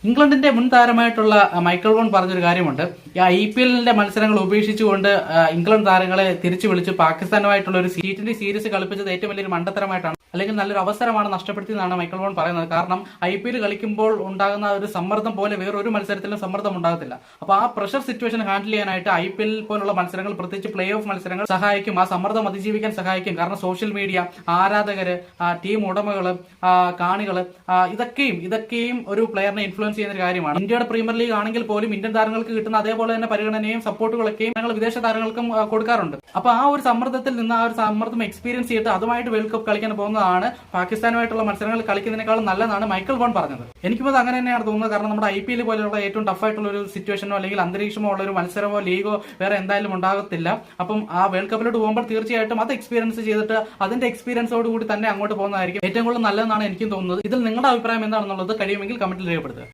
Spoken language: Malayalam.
ഇംഗ്ലണ്ടിന്റെ മുൻ താരമായിട്ടുള്ള മൈക്കൽ വോൺ പറഞ്ഞൊരു കാര്യമുണ്ട്. ഈ IPL മത്സരങ്ങൾ ഉപേക്ഷിച്ചുകൊണ്ട് ഇംഗ്ലണ്ട് താരങ്ങളെ തിരിച്ചു വിളിച്ച് പാകിസ്ഥാനുമായിട്ടുള്ള ഒരു T20 സീരീസ് കളിപ്പിച്ചത് ഏറ്റവും വലിയൊരു മണ്ടത്തരമായിട്ടാണ്, അല്ലെങ്കിൽ നല്ലൊരു അവസരമാണ് നഷ്ടപ്പെടുത്തിയെന്നാണ് മൈക്കൽ വോൺ പറയുന്നത്. കാരണം IPL കളിക്കുമ്പോൾ ഉണ്ടാകുന്ന ഒരു സമ്മർദ്ദം പോലെ വേറൊരു മത്സരത്തിലും സമ്മർദ്ദം ഉണ്ടാകത്തില്ല. അപ്പോൾ ആ പ്രഷർ സിറ്റുവേഷൻ ഹാൻഡിൽ ചെയ്യാനായിട്ട് IPL പോലുള്ള മത്സരങ്ങൾ, പ്രത്യേകിച്ച് പ്ലേ ഓഫ് മത്സരങ്ങൾ സഹായിക്കും. ആ സമ്മർദ്ദം അതിജീവിക്കാൻ സഹായിക്കും. കാരണം സോഷ്യൽ മീഡിയ, ആരാധകര്, ടീം ഉടമകള്, കാണികള്, ഇതൊക്കെയും ഒരു പ്ലെയറിനെ ഇൻഫ്ലുവൻസ് ചെയ്യുന്ന ഒരു കാര്യമാണ്. ഇന്ത്യയുടെ പ്രീമിയർ ലീഗ് ആണെങ്കിൽ പോലും ഇന്ത്യൻ താരങ്ങൾക്ക് കിട്ടുന്ന അതേപോലെ തന്നെ പരിഗണനയും സപ്പോർട്ടുകളൊക്കെയും ഞങ്ങൾ വിദേശ താരങ്ങൾക്കും കൊടുക്കാറുണ്ട്. അപ്പൊ ആ ഒരു സമ്മർദ്ദത്തിൽ നിന്ന് ആ ഒരു സമ്മർദ്ദം എക്സ്പീരിയൻസ് ചെയ്തിട്ട് അതുമായിട്ട് വേൾഡ് കപ്പ് കളിക്കാൻ പോകുന്നതാണ് പാകിസ്ഥാനുമായിട്ടുള്ള മത്സരങ്ങൾ കളിക്കുന്നതിനേക്കാളും നല്ലതാണ് മൈക്കൽ വോൺ പറഞ്ഞത്. എനിക്കിപ്പോൾ അങ്ങനെ തന്നെയാണ് തോന്നുന്നത്. കാരണം നമ്മുടെ IPL പോലെയുള്ള ഏറ്റവും ടഫായിട്ടുള്ള ഒരു സിറ്റുവേഷനോ അല്ലെങ്കിൽ അന്തരീക്ഷമോ ഉള്ള ഒരു മത്സരമോ ലീഗോ വേറെ എന്തായാലും ഉണ്ടാകത്തില്ല. അപ്പം ആ വേൾഡ് കപ്പിലോട്ട് പോകുമ്പോൾ തീർച്ചയായിട്ടും അത് എക്സ്പീരിയൻസ് ചെയ്തിട്ട് അതിന്റെ എക്സ്പീരിയൻസോട് കൂടി തന്നെ അങ്ങോട്ട് പോകുന്നതായിരിക്കും ഏറ്റവും കൂടുതൽ നല്ലതെന്നാണ് എനിക്കും തോന്നുന്നത്. ഇതിൽ നിങ്ങളുടെ അഭിപ്രായം എന്താണെന്നുള്ളത് കഴിയുമെങ്കിൽ കമന്റിൽ രേഖപ്പെടുത്തുക.